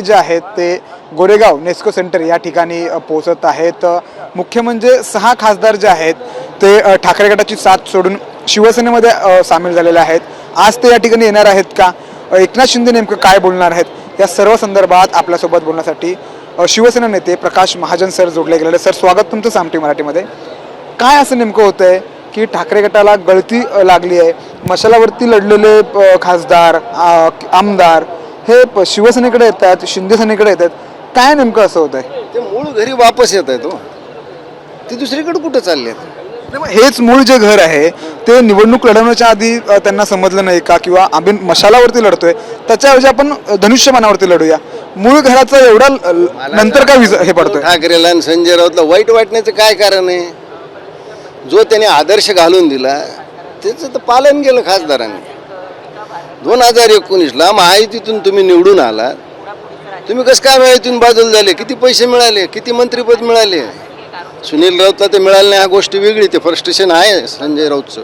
जे आहेत ते गोरेगाव नेस्को सेंटर या ठिकाणी पोहोचत आहेत। मुख्य म्हणजे 6 खासदार जे आहेत ते ठाकरे गटाची साथ सोडून शिवसेनेमध्ये सामील झालेले आहेत। आज ते या ठिकाणी येणार आहेत का, एकनाथ शिंदे नेमकं काय बोलणार आहेत या सर्व संदर्भात आपल्यासोबत बोलण्यासाठी शिवसेना नेते प्रकाश महाजन सर जोडले गेलेले। सर, स्वागत तुमचं सामटी मराठीमध्ये। काय असं नेमकं होतंय की ठाकरे गटाला गळती लागली आहे, मशालावरती लढलेले खासदार आमदार हे शिवसेनेकडे येतात, शिंदे सेनेकडे येतात, काय नेमकं असं होतंय? ते मूळ घरी वापस येत आहे तो, ते दुसरीकडे कुठं चालले? हेच मूळ जे घर आहे ते निवडणूक लढवण्याच्या आधी त्यांना समजलं नाही का, किंवा आम्ही मशालावरती लढतोय त्याच्याऐवजी आपण धनुष्यबाणावरती लढूया, मूळ घराचं एवढा नंतर काय हे पडतोय? ठाकरेला आणि संजय राऊतला वाईट वाटण्याचं काय कारण आहे? जो त्याने आदर्श घालून दिला त्याचं तर पालन केलं खासदारांनी। 2019ला महायुतीतून तुम्ही निवडून आला, तुम्ही कसं काय महायुतीतून बाजूला झाले? किती पैसे मिळाले, किती मंत्रिपद मिळाले? सुनील राऊतला ते मिळालं नाही, हा गोष्ट वेगळी, ते फ्रस्ट्रेशन आहे संजय राऊतचं।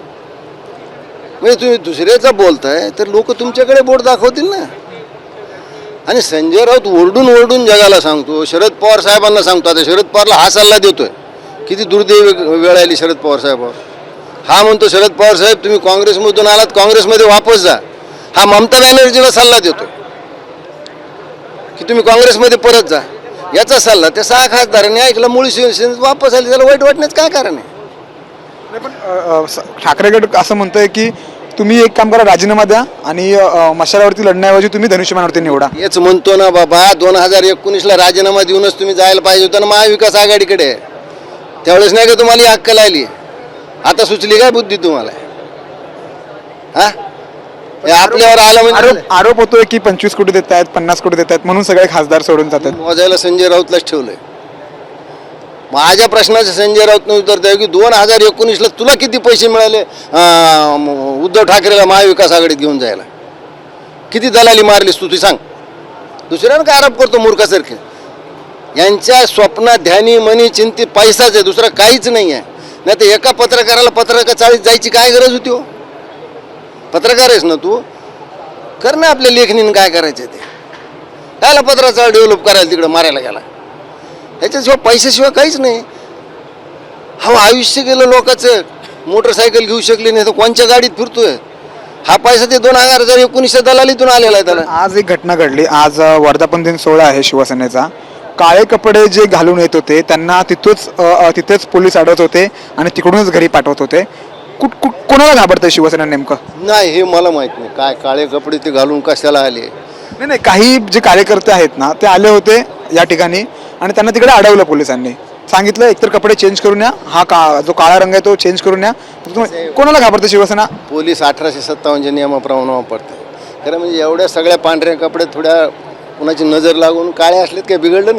म्हणजे तुम्ही दुसऱ्याचा बोलताय तर लोक तुमच्याकडे बोट दाखवतील ना। आणि संजय राऊत ओरडून ओरडून जगाला सांगतो, शरद पवार साहेबांना सांगतो, आता शरद पवारला हा सल्ला देतोय, किती दुर्दैवी वेळ आली शरद पवार साहेबांवर। हा म्हणतो शरद पवार साहेब तुम्ही काँग्रेसमधून आलात, काँग्रेसमध्ये वापस जा। हा ममता बॅनर्जीला सल्ला देतोय की तुम्ही काँग्रेसमध्ये परत जा, याचा सल्ला त्या 6 खासदारांनी ऐकला, मूळ शिवसेनेत वापस आले, त्याला वाईट वाटण्याचं काय कारण आहे? पण ठाकरे गट असं म्हणतोय की तुम्ही एक काम करा, राजीनामा द्या आणि मशालावरती लढण्याऐवजी तुम्ही धनुष्यबाणावरती निवडा। हेच म्हणतो ना बाबा, 2019ला राजीनामा देऊनच तुम्ही जायला पाहिजे होतं ना महाविकास आघाडीकडे। त्यावेळेस नाही का तुम्हाला ही अक्कल आली? आता सुचली काय बुद्धी तुम्हाला? हा, आपल्यावर आलं म्हणजे आरोप होतोय की 25 कोटी देत आहेत, 50 कोटी देत आहेत म्हणून सगळे खासदार सोडून जातात। मोजायला संजय राऊतलाच ठेवलंय। माझ्या प्रश्नाचं संजय राऊतनं उत्तर द्यावं की 2019ला तुला किती पैसे मिळाले उद्धव ठाकरेला महाविकास आघाडीत घेऊन जायला? किती दलाली मारलीस तू, ती सांग। दुसऱ्यानं काय आरोप करतो मूर्खासारखे? यांच्या स्वप्नात ध्यानी मनी चिंती पैसाच आहे, दुसरं काहीच नाही आहे। नाही तर एका पत्रकाराला पत्रकार चाळीस जायची काय गरज होती हो? पत्रकार आहेस ना तू, कर ना आपल्या लेखणीनं काय करायचं ते। त्याला पत्राचा डेव्हलप करायला तिकडं मारायला गेला, ह्याच्याशिवाय पैशाशिवाय काहीच नाही। हा आयुष्य गेलं लोकांचं, मोटरसायकल घेऊ शकली नाही तर कोणच्या गाडीत फिरतोय? हा पैसा ते 2019 दलालीतून आलेला आहे त्याला। आज एक घटना घडली, आज वर्धापन दिन सोहळा आहे शिवसेनेचा। काळे कपडे जे घालून येत होते त्यांना तिथेच पोलीस अडवत होते आणि तिकडूनच घरी पाठवत होते। कोणाला घाबरतंय शिवसेना नेमकं? नाही हे मला माहित नाही, काय काळे कपडे ते घालून कशाला आले? नाही, काही जे कार्यकर्ते आहेत ना ते आले होते या ठिकाणी आणि त्यांना तिकडे अडवलं पोलिसांनी, सांगितलं एकतर कपडे चेंज करून या, हा जो काळा रंग आहे तो चेंज करून या। कोणाला घाबरते शिवसेना? पोलीस 1857 नियमाप्रमाणे वापरते खरं, म्हणजे एवढ्या सगळ्या पांढऱ्या कपड्यात थोड्या कुणाची नजर लागून काळे असलेत काय बिघडलं नसतं।